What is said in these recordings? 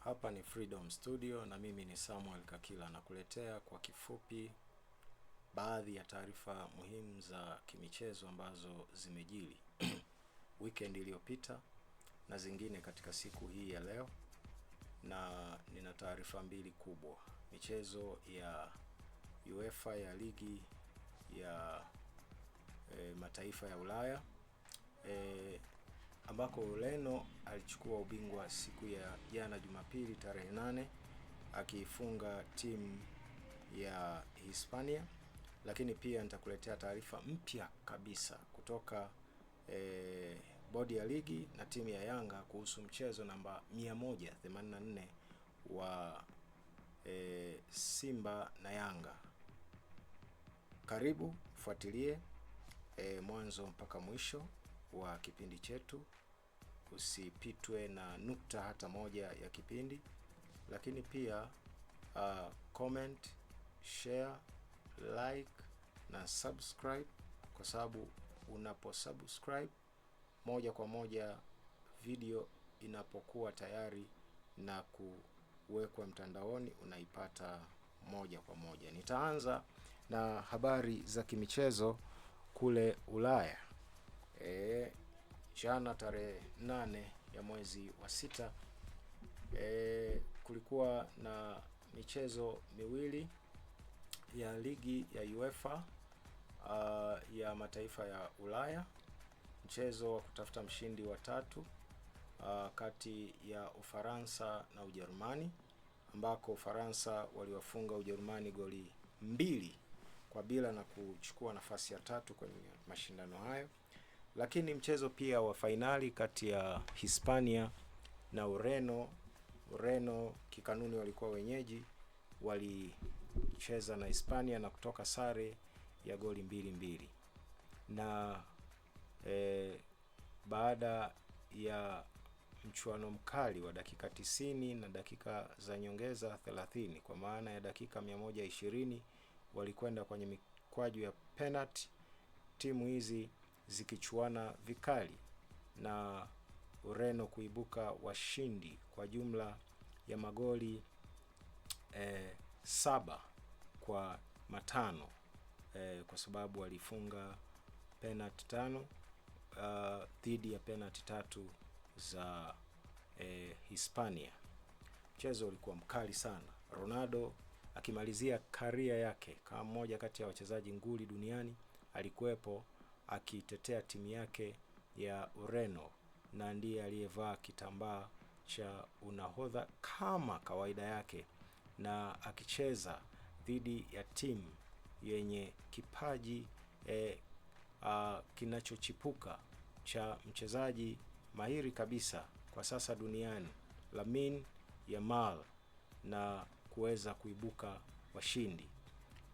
Hapa ni Freedom Studio na mimi ni Samuel Kakila, na kuletea kwa kifupi baadhi ya taarifa muhimu za kimichezo ambazo zimejili weekend iliyopita na zingine katika siku hii ya leo. Na nina taarifa mbili kubwa: michezo ya UEFA ya ligi ya mataifa ya Ulaya ambako Ureno alichukua ubingwa siku ya jana Jumapili tarehe 8 akiifunga timu ya Hispania. Lakini pia nitakuletea taarifa mpya kabisa kutoka bodi ya ligi na timu ya Yanga kuhusu mchezo namba 184 wa Simba na Yanga. Karibu fuatilie mwanzo mpaka mwisho wa kipindi chetu, usipitwe na nukta hata moja ya kipindi. Lakini pia comment, share, like na subscribe, kwa sababu unaposubscribe moja kwa moja video inapokuwa tayari na kuwekwa mtandaoni unaipata moja kwa moja. Nitaanza na habari za kimichezo kule Ulaya. Jana tarehe 8 ya mwezi wa 6 kulikuwa na michezo miwili ya ligi ya UEFA ya mataifa ya Ulaya. Mchezo wa kutafuta mshindi wa tatu kati ya Ufaransa na Ujerumani, ambako Ufaransa waliwafunga Ujerumani goli 2-0 na kuchukua nafasi ya tatu kwenye mashindano hayo. Lakini mchezo pia wa fainali kati ya Hispania na Ureno. Ureno kikanuni walikuwa wenyeji, walicheza na Hispania na kutoka sare ya goli 2-2. Na baada ya mchuano mkali wa dakika 90 na dakika za nyongeza 30, kwa maana ya dakika 120, walikwenda kwenye mikwaju ya penalty, timu hizi zikichuana vikali na Ureno kuibuka washindi kwa jumla ya magoli 7-5, kwa sababu walifunga penalty 5 dhidi ya penalty 3 za Hispania. Mchezo ulikuwa mkali sana. Ronaldo akimalizia karia yake kama mmoja kati ya wachezaji nguli duniani alikuwepo akitetea timu yake ya Ureno, na ndiye aliyevaa kitambaa cha unahodha kama kawaida yake, na akicheza dhidi ya timu yenye kipaji kinachochipuka cha mchezaji mahiri kabisa kwa sasa duniani, Lamine Yamal, na kuweza kuibuka washindi.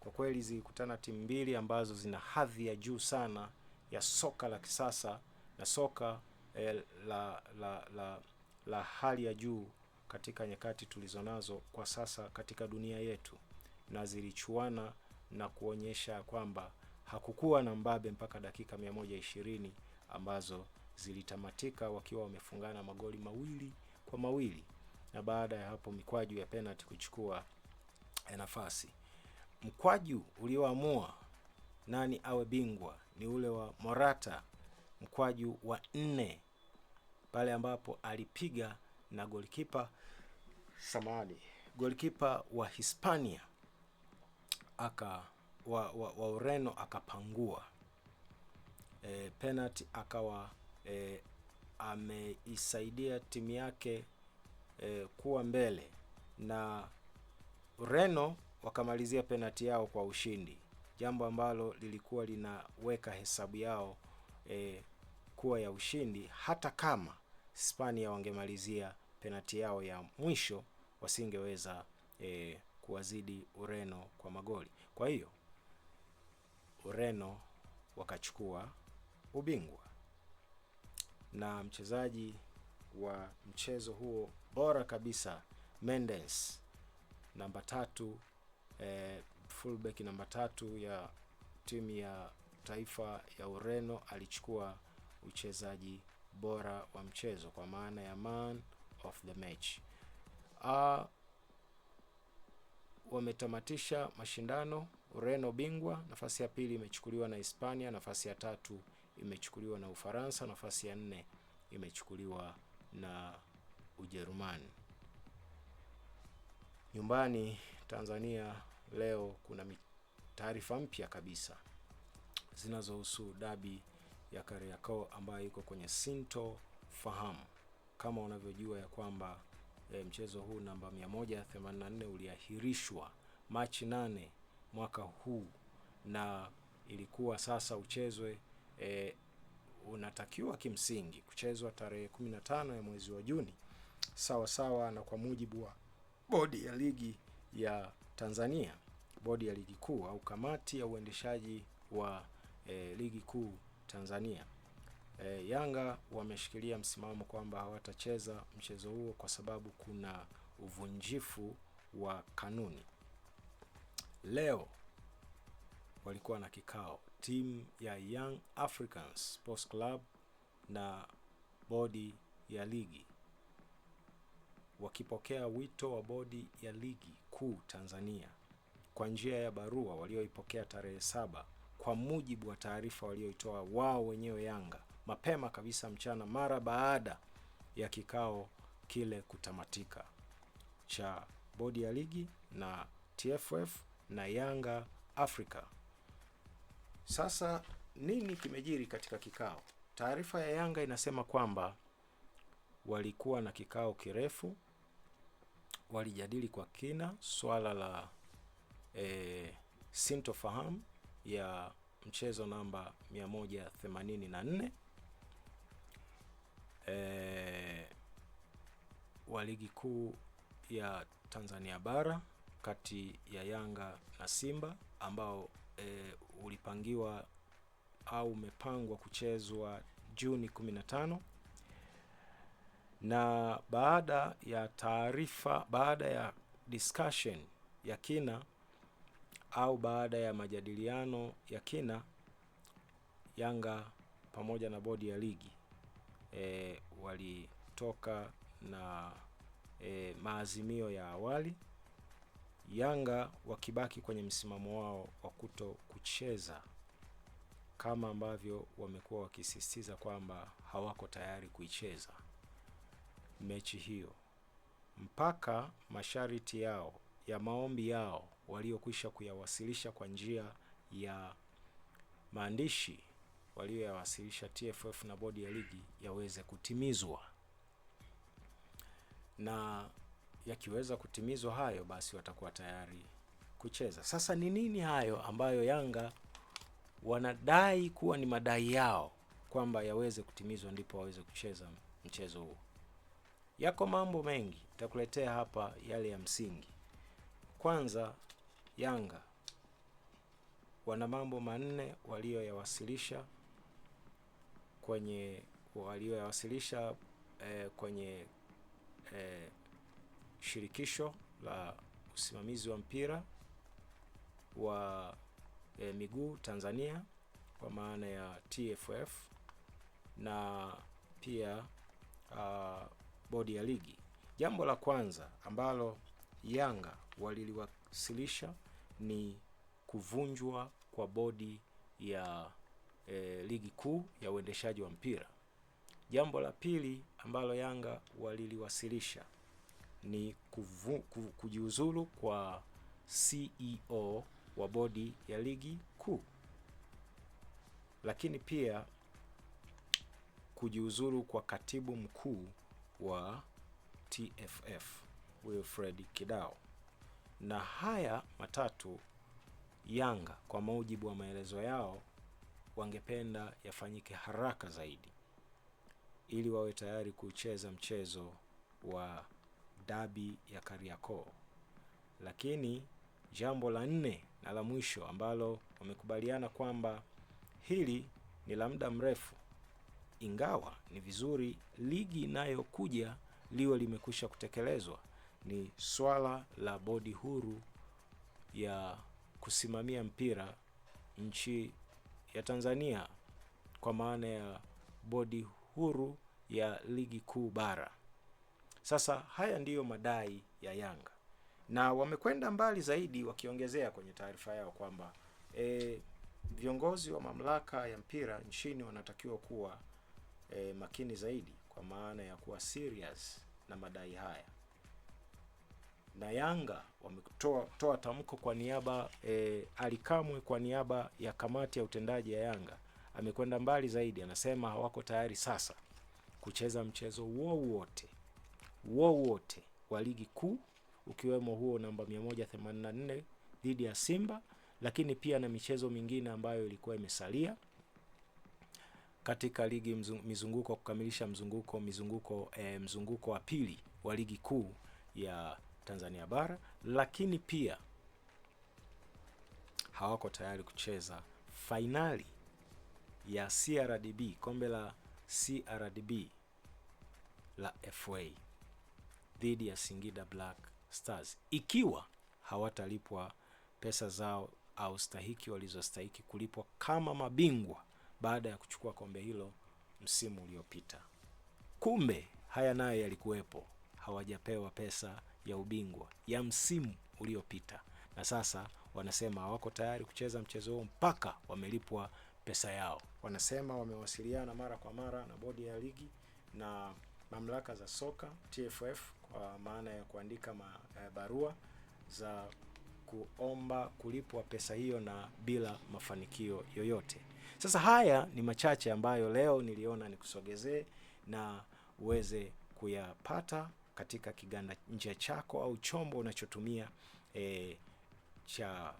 Kwa kweli zilikutana timu mbili ambazo zina hadhi ya juu sana ya soka la kisasa na soka la hali ya juu katika nyakati tulizonazo kwa sasa katika dunia yetu, na zilichuana na kuonyesha kwamba hakukuwa na mbabe mpaka dakika 120 ambazo zilitamatika wakiwa wamefungana magoli 2-2, na baada ya hapo mikwaju ya penalty kuchukua nafasi. Mkwaju ulioamua nani awe bingwa ni ule wa Morata, mkwaju wa 4, pale ambapo alipiga na golikipa wa Hispania wa Ureno akapangua penalty, akawa ameisaidia timu yake kuwa mbele, na Ureno wakamalizia penalty yao kwa ushindi, jambo ambalo lilikuwa linaweka hesabu yao kuwa ya ushindi. Hata kama Hispania wangemalizia penalty yao ya mwisho, wasingeweza kuwazidi Ureno kwa magoli. Kwa hiyo Ureno wakachukua ubingwa, na mchezaji wa mchezo huo bora kabisa, Mendes, namba 3, fullback namba 3 ya timu ya taifa ya Ureno, alichukua uchezaji bora wa mchezo kwa maana ya man of the match. Wametamatisha mashindano. Ureno bingwa, nafasi ya pili imechukuliwa na Hispania, nafasi ya tatu imechukuliwa na Ufaransa, nafasi ya 4 imechukuliwa na Ujerumani. Nyumbani Tanzania leo kuna taarifa mpya kabisa zinazohusu dabi ya Kariakoo ambayo iko kwenye sintofahamu. Kama unavyojua ya kwamba mchezo huu namba 184 uliahirishwa Machi 8 mwaka huu, na ilikuwa sasa uchezwe, unatakiwa kimsingi kuchezwa tarehe 15 ya mwezi wa Juni, sawa na kwa mujibu wa bodi ya ligi ya Tanzania, bodi ya ligi kuu au kamati ya uendeshaji wa ligi kuu Tanzania. Yanga wameshikilia msimamo kwamba hawatacheza mchezo huo kwa sababu kuna uvunjifu wa kanuni. Leo walikuwa na kikao timu ya Young Africans Sports Club na bodi ya ligi, wakipokea wito wa bodi ya ligi kuu Tanzania kwa njia ya barua walioipokea tarehe 7, kwa mujibu wa taarifa walioitoa wao wenyewe Yanga mapema kabisa mchana, mara baada ya kikao kile kutamatika cha bodi ya ligi na TFF na Yanga Africa. Sasa nini kimejiri katika kikao? Taarifa ya Yanga inasema kwamba walikuwa na kikao kirefu, walijadili kwa kina swala la sintofahamu ya mchezo namba 184 wa ligi kuu ya Tanzania bara kati ya Yanga na Simba, ambao ulipangiwa au umepangwa kuchezwa Juni 15. Na baada ya discussion ya kina au baada ya majadiliano ya kina, Yanga pamoja na bodi ya ligi walitoka na maazimio ya awali, Yanga wakibaki kwenye msimamo wao wa kuto kucheza, kama ambavyo wamekuwa wakisisitiza kwamba hawako tayari kuicheza mechi hiyo mpaka masharti yao ya maombi yao waliokwisha kuyawasilisha kwa njia ya maandishi walioyawasilisha TFF na bodi ya ligi yaweze kutimizwa. Na yakiweza kutimizwa hayo, basi watakuwa tayari kucheza. Sasa ni nini hayo ambayo Yanga wanadai kuwa ni madai yao kwamba yaweze kutimizwa ndipo waweze kucheza mchezo huu? Yako mambo mengi, nitakuletea hapa yale ya msingi. Kwanza, Yanga wana mambo 4 walioyawasilisha kwenye shirikisho la usimamizi wa mpira wa miguu Tanzania, kwa maana ya TFF, na pia bodi ya ligi. Jambo la kwanza ambalo Yanga waliliwasilisha ni kuvunjwa kwa bodi ya ligi kuu ya uendeshaji wa mpira. Jambo la pili ambalo Yanga waliliwasilisha ni kujiuzulu kwa CEO wa bodi ya ligi kuu, lakini pia kujiuzulu kwa katibu mkuu wa TFF Wilfred Kidao. Na haya matatu Yanga kwa mujibu wa maelezo yao wangependa yafanyike haraka zaidi ili wawe tayari kucheza mchezo wa dabi ya Kariakoo. Lakini jambo la 4 na la mwisho ambalo wamekubaliana kwamba hili ni la muda mrefu, ingawa ni vizuri ligi inayokuja liwe limekwisha kutekelezwa, ni swala la bodi huru ya kusimamia mpira nchi ya Tanzania, kwa maana ya bodi huru ya ligi kuu bara. Sasa haya ndiyo madai ya Yanga, na wamekwenda mbali zaidi wakiongezea kwenye taarifa yao kwamba viongozi wa mamlaka ya mpira nchini wanatakiwa kuwa makini zaidi, kwa maana ya kuwa serious na madai haya. Na Yanga wametoa tamko kwa niaba Ally Kamwe kwa niaba ya kamati ya utendaji ya Yanga amekwenda mbali zaidi, anasema hawako tayari sasa kucheza mchezo wowote wa ligi kuu, ukiwemo huo namba 184 dhidi ya Simba, lakini pia na michezo mingine ambayo ilikuwa imesalia katika ligi mizunguko kukamilisha mzunguko wa pili wa ligi kuu ya Tanzania bara, lakini pia hawako tayari kucheza fainali ya CRDB, kombe la CRDB la FA dhidi ya Singida Black Stars, ikiwa hawatalipwa pesa zao au stahiki walizostahiki kulipwa kama mabingwa baada ya kuchukua kombe hilo msimu uliopita. Kumbe haya nayo yalikuwepo, hawajapewa pesa ya ubingwa ya msimu uliopita, na sasa wanasema hawako tayari kucheza mchezo huo mpaka wamelipwa pesa yao. Wanasema wamewasiliana mara kwa mara na bodi ya ligi na mamlaka za soka TFF, kwa maana ya kuandika barua za kuomba kulipwa pesa hiyo na bila mafanikio yoyote. Sasa haya ni machache ambayo leo niliona nikusogezee na uweze kuyapata katika kiganja nje chako au chombo unachotumia cha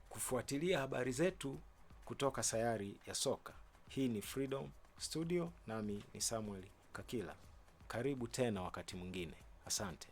kufuatilia habari zetu kutoka sayari ya soka. Hii ni Freedom Studio, nami ni Samuel Kakila. Karibu tena wakati mwingine. Asante.